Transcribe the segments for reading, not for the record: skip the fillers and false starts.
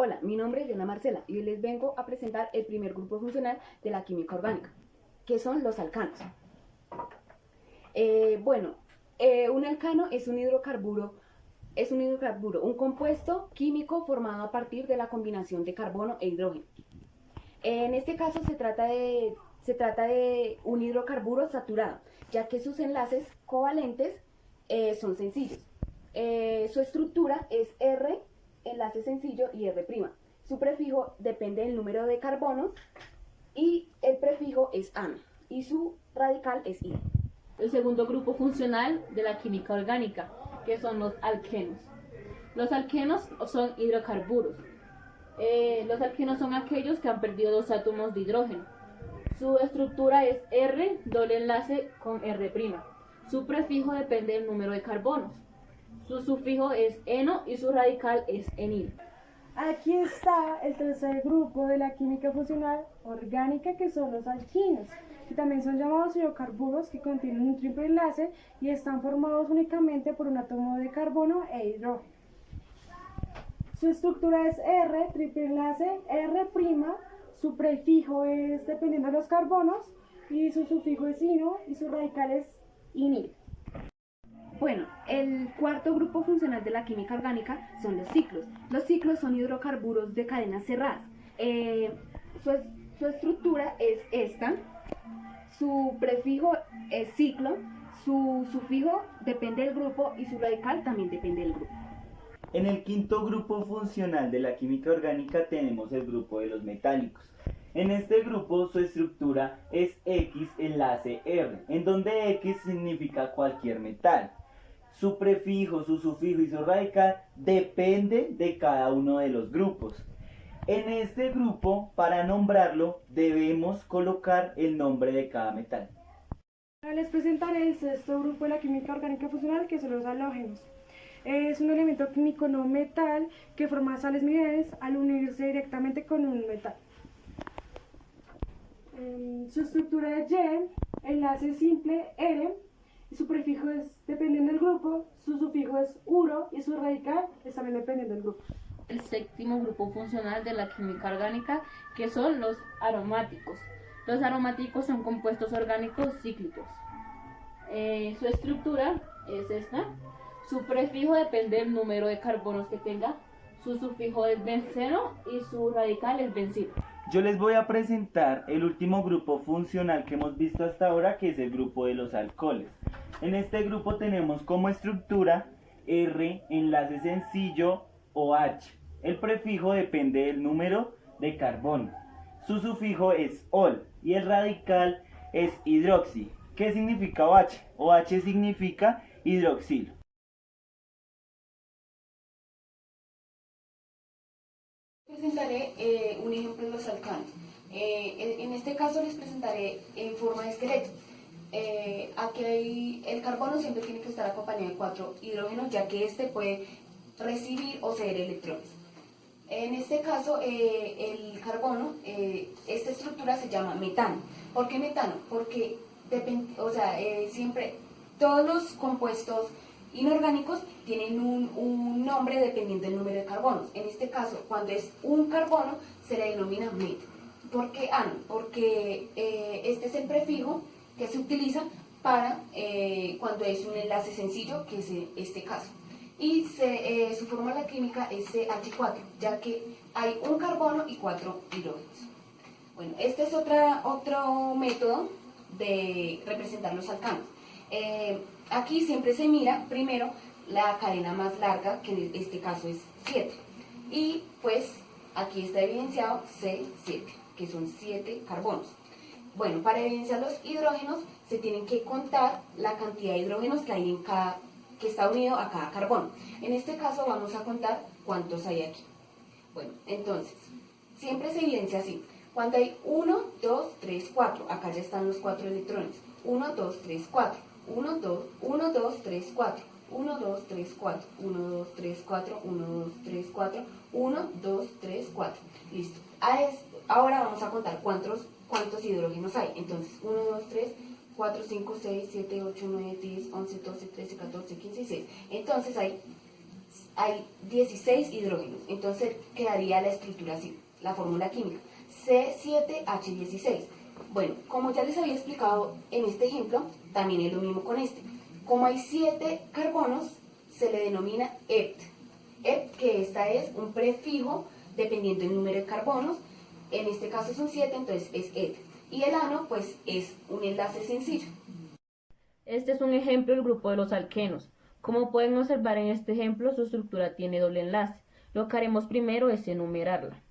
Hola, mi nombre es Diana Marcela y hoy les vengo a presentar el primer grupo funcional de la química orgánica, que son los alcanos. Un alcano es un hidrocarburo, un compuesto químico formado a partir de la combinación de carbono e hidrógeno. En este caso se trata de un hidrocarburo saturado, ya que sus enlaces covalentes son sencillos. Su estructura es R, enlace sencillo, y R'. Su prefijo depende del número de carbonos y el prefijo es AN y su radical es I. El segundo grupo funcional de la química orgánica, que son los alquenos. Los alquenos son hidrocarburos. Los alquenos son aquellos que han perdido dos átomos de hidrógeno. Su estructura es R, doble enlace con R'. Su prefijo depende del número de carbonos. Su sufijo es eno y su radical es enil. Aquí está el tercer grupo de la química funcional orgánica, que son los alquinos, que también son llamados hidrocarburos, que contienen un triple enlace y están formados únicamente por un átomo de carbono e hidrógeno. Su estructura es R, triple enlace, R', su prefijo es dependiendo de los carbonos y su sufijo es ino y su radical es inil. Bueno, el cuarto grupo funcional de la química orgánica son los ciclos. Los ciclos son hidrocarburos de cadenas cerradas. Su estructura es esta, su prefijo es ciclo, su sufijo depende del grupo y su radical también depende del grupo. En el quinto grupo funcional de la química orgánica tenemos el grupo de los metálicos. En este grupo su estructura es X enlace R, en donde X significa cualquier metal. Su prefijo, su sufijo y su radical depende de cada uno de los grupos. En este grupo, para nombrarlo, debemos colocar el nombre de cada metal. Ahora les presentaré el sexto grupo de la química orgánica funcional, que son los halógenos. Es un elemento químico no metal que forma sales minerales al unirse directamente con un metal. Su estructura es Y, enlace simple R, y su prefijo es dependiendo del grupo, su sufijo es uro y su radical es también dependiendo del grupo. El séptimo grupo funcional de la química orgánica, que son los aromáticos. Los aromáticos son compuestos orgánicos cíclicos. Su estructura es esta. Su prefijo depende del número de carbonos que tenga. Su sufijo es benceno y su radical es bencilo. Yo les voy a presentar el último grupo funcional que hemos visto hasta ahora, que es el grupo de los alcoholes. En este grupo tenemos como estructura R, enlace sencillo, OH. El prefijo depende del número de carbono. Su sufijo es ol y el radical es hidroxi. ¿Qué significa OH? OH significa hidroxilo. Presentaré un ejemplo de los alcanos. En este caso les presentaré en forma de esqueleto. Aquí el carbono siempre tiene que estar acompañado de 4 hidrógenos, ya que este puede recibir o ceder electrones. En este caso, el carbono, esta estructura se llama metano. ¿Por qué metano? Porque siempre todos los compuestos inorgánicos tienen un nombre dependiendo del número de carbonos. En este caso, cuando es un carbono, se le denomina met. ¿Por qué AN? Porque este es el prefijo que se utiliza para cuando es un enlace sencillo, que es este caso. Y su fórmula química es CH4, ya que hay un carbono y 4 hidrógenos. Bueno, este es otro método de representar los alcanos. Aquí siempre se mira primero la cadena más larga, que en este caso es 7. Y pues aquí está evidenciado C7, que son 7 carbonos. Bueno, para evidenciar los hidrógenos se tienen que contar la cantidad de hidrógenos que hay que está unido a cada carbono. En este caso vamos a contar cuántos hay aquí. Bueno, entonces, siempre se evidencia así. Cuando hay 1, 2, 3, 4, acá ya están los 4 electrones. 1, 2, 3, 4. 1, 2, 3, 4. 1, 2, 3, 4. 1, 2, 3, 4. 1, 2, 3, 4. 1, 2, 3, 4. Listo. Ahora vamos a contar cuántos hidrógenos hay. Entonces, 1, 2, 3, 4, 5, 6, 7, 8, 9, 10, 11, 12, 13, 14, 15 y 16. Entonces hay hay 16 hidrógenos. Entonces quedaría la estructura así, la fórmula química, C7H16. Bueno, como ya les había explicado en este ejemplo, también es lo mismo con este. Como hay 7 carbonos, se le denomina ept. Ept, que esta es un prefijo dependiendo del número de carbonos. En este caso son 7, entonces es et. Y el ano, pues, es un enlace sencillo. Este es un ejemplo del grupo de los alquenos. Como pueden observar en este ejemplo, su estructura tiene doble enlace. Lo que haremos primero es enumerarla.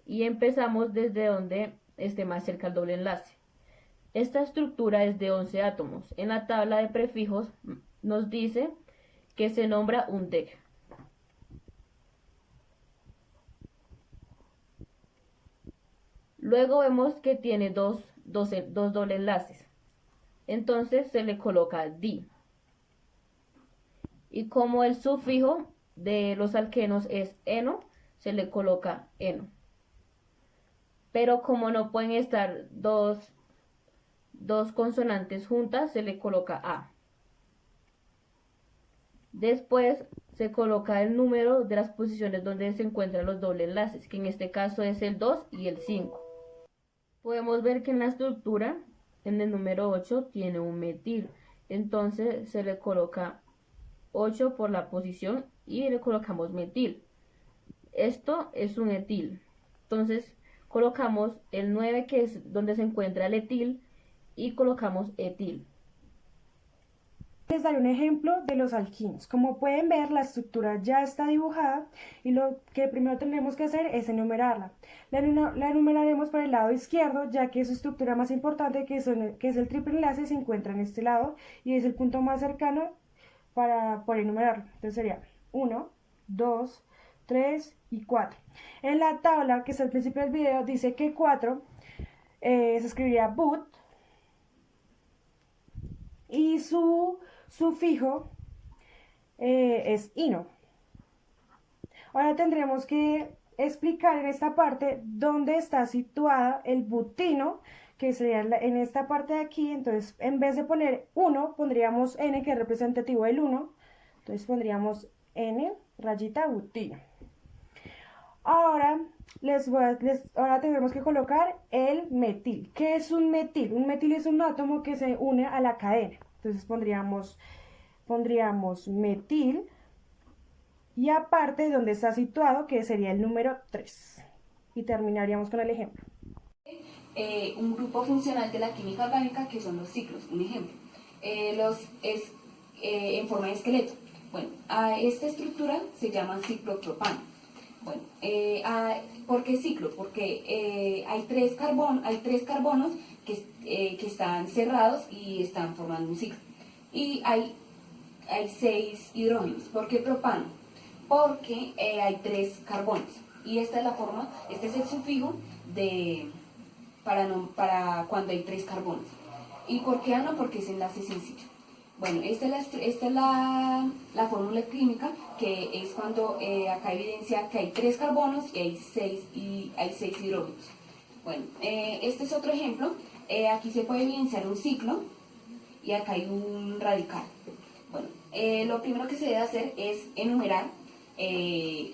Y empezamos desde donde esté más cerca el doble enlace. Esta estructura es de 11 átomos. En la tabla de prefijos nos dice que se nombra un DEC. Luego vemos que tiene dos doble enlaces. Entonces se le coloca di. Y como el sufijo de los alquenos es eno, se le coloca eno. Pero como no pueden estar dos consonantes juntas, se le coloca a. Después se coloca el número de las posiciones donde se encuentran los doble enlaces, que en este caso es el 2 y el 5. Podemos ver que en la estructura, en el número 8, tiene un metil. Entonces se le coloca 8 por la posición y le colocamos metil. Esto es un etil. Entonces colocamos el 9, que es donde se encuentra el etil, y colocamos etil. Les daré un ejemplo de los alquinos. Como pueden ver, la estructura ya está dibujada y lo que primero tendremos que hacer es enumerarla. La enumeraremos por el lado izquierdo, ya que su estructura más importante, que es el triple enlace, se encuentra en este lado y es el punto más cercano para poder enumerarlo. Entonces sería 1, 2, 3 y 4. En la tabla que está al principio del video dice que 4 se escribiría but y su sufijo es ino. Ahora tendremos que explicar en esta parte dónde está situada el butino, que sería en esta parte de aquí. Entonces, en vez de poner 1, pondríamos N, que es representativo del 1. Entonces pondríamos N rayita butino. Ahora, ahora tendremos que colocar el metil. ¿Qué es un metil? Un metil es un átomo que se une a la cadena. Entonces pondríamos metil y aparte donde está situado, que sería el número 3. Y terminaríamos con el ejemplo. Un grupo funcional de la química orgánica, que son los ciclos. Un ejemplo, en forma de esqueleto. Bueno, a esta estructura se llama ciclopropano. Bueno, ¿por qué ciclo? Porque hay tres carbonos que están cerrados y están formando un ciclo. Y hay 6 hidrógenos. ¿Por qué propano? Porque hay 3 carbonos. Y esta es la forma, este es el sufijo para cuando hay 3 carbonos. ¿Y por qué ano? Porque es enlace sencillo. Bueno, esta es la fórmula química, que es cuando acá evidencia que hay 3 carbonos y hay 6 hidrógenos. Bueno, este es otro ejemplo. Aquí se puede evidenciar un ciclo y acá hay un radical. Bueno, lo primero que se debe hacer es enumerar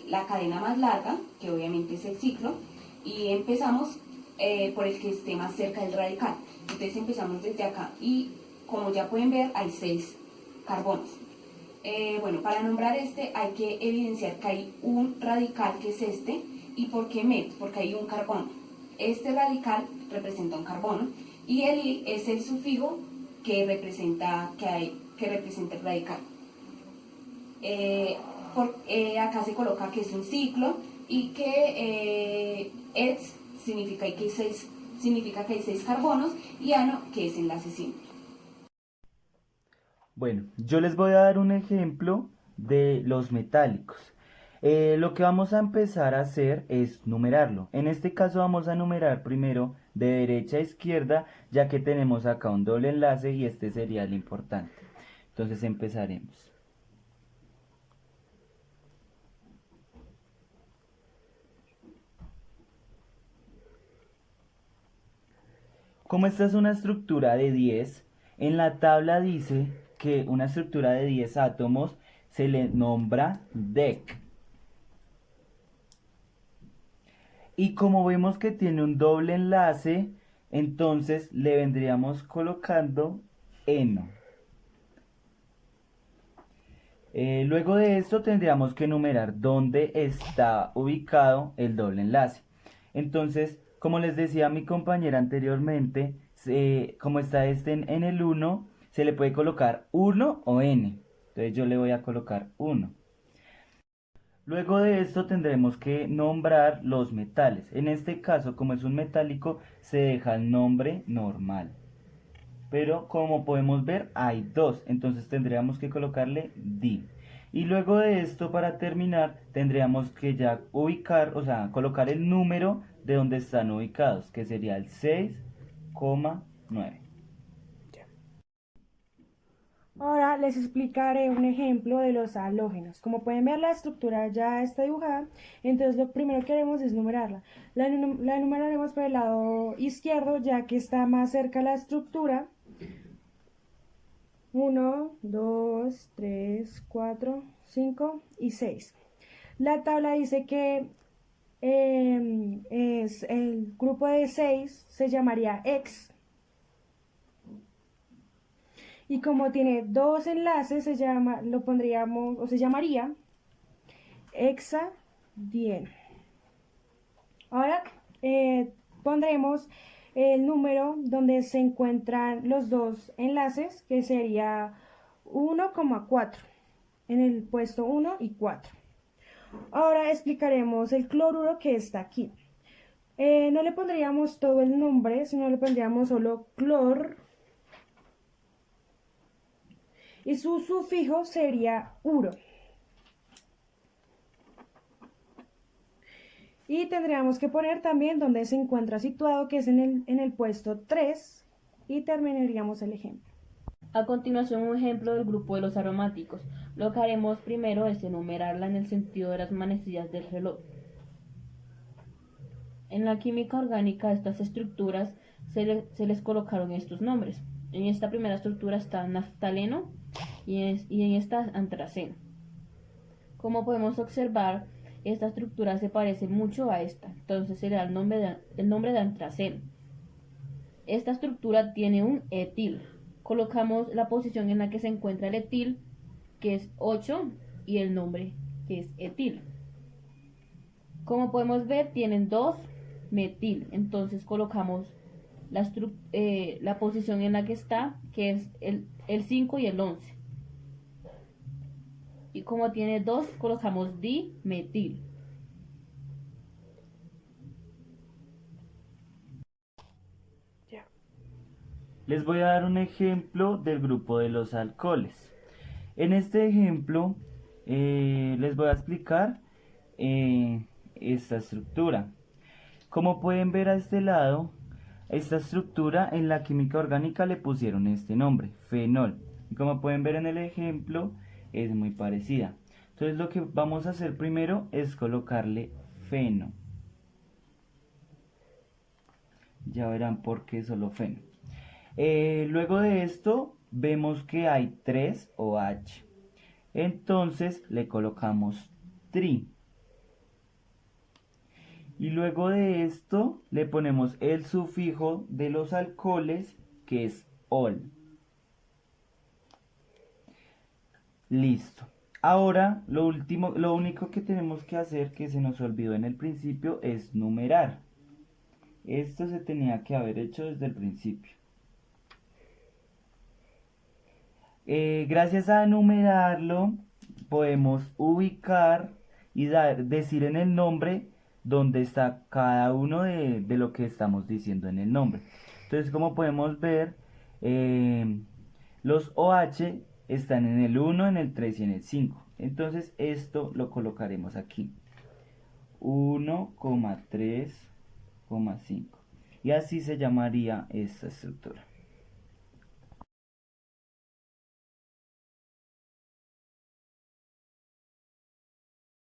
la cadena más larga, que obviamente es el ciclo, y empezamos por el que esté más cerca del radical. Entonces empezamos desde acá y, como ya pueden ver, hay 6 carbonos. Bueno, para nombrar este hay que evidenciar que hay un radical, que es este. ¿Y por qué met? Porque hay un carbono. Este radical representa un carbono y el il es el sufijo que representa el radical. Acá se coloca que es un ciclo y que ets significa que hay 6 carbonos y ano, que es enlace simple. Bueno, yo les voy a dar un ejemplo de los metálicos. Lo que vamos a empezar a hacer es numerarlo. En este caso vamos a numerar primero de derecha a izquierda, ya que tenemos acá un doble enlace y este sería el importante. Entonces empezaremos. Como esta es una estructura de 10, en la tabla dice que una estructura de 10 átomos se le nombra DEC. Y como vemos que tiene un doble enlace, entonces le vendríamos colocando ENO. Luego de esto tendríamos que enumerar dónde está ubicado el doble enlace. Entonces, como les decía mi compañera anteriormente, como está este en el 1, se le puede colocar 1 o N. Entonces yo le voy a colocar 1. Luego de esto tendremos que nombrar los metales. En este caso, como es un metálico, se deja el nombre normal. Pero como podemos ver, hay dos, entonces tendríamos que colocarle D. Y luego de esto, para terminar, tendríamos que ya ubicar, o sea, colocar el número de donde están ubicados, que sería el 6,9. Ahora les explicaré un ejemplo de los halógenos. Como pueden ver, la estructura ya está dibujada, entonces lo primero que haremos es numerarla. La enumeraremos por el lado izquierdo, ya que está más cerca la estructura. 1, 2, 3, 4, 5 y 6. La tabla dice que es el grupo de 6 se llamaría X. Y como tiene dos enlaces, se llamaría hexadieno. Ahora pondremos el número donde se encuentran los dos enlaces, que sería 1,4 en el puesto 1 y 4. Ahora explicaremos el cloruro que está aquí. No le pondríamos todo el nombre, sino le pondríamos solo clor. Y su sufijo sería uro. Y tendríamos que poner también donde se encuentra situado, que es en el puesto 3, y terminaríamos el ejemplo. A continuación, un ejemplo del grupo de los aromáticos. Lo que haremos primero es enumerarla en el sentido de las manecillas del reloj. En la química orgánica, estas estructuras se les colocaron estos nombres. En esta primera estructura está naftaleno y en esta antraceno. Como podemos observar, esta estructura se parece mucho a esta, entonces se le da el nombre de antraceno. Esta estructura tiene un etil. Colocamos la posición en la que se encuentra el etil, que es 8, y el nombre, que es etil. Como podemos ver, tienen 2 metil, entonces colocamos la posición en la que está, que es el 5 y el 11. Y como tiene 2, colocamos dimetil. Les voy a dar un ejemplo del grupo de los alcoholes. En este ejemplo les voy a explicar esta estructura. Como pueden ver a este lado, esta estructura en la química orgánica le pusieron este nombre, fenol. Y como pueden ver en el ejemplo, es muy parecida. Entonces lo que vamos a hacer primero es colocarle feno. Ya verán por qué solo feno. Luego de esto vemos que hay 3 OH. Entonces le colocamos tri. Y luego de esto le ponemos el sufijo de los alcoholes, que es ol. Listo. Ahora lo único que tenemos que hacer, que se nos olvidó en el principio, es numerar. Esto se tenía que haber hecho desde el principio. Gracias a enumerarlo, podemos ubicar y decir en el nombre dónde está cada uno de lo que estamos diciendo en el nombre. Entonces, como podemos ver, los OH están en el 1, en el 3 y en el 5. Entonces, esto lo colocaremos aquí. 1,3,5. Y así se llamaría esta estructura.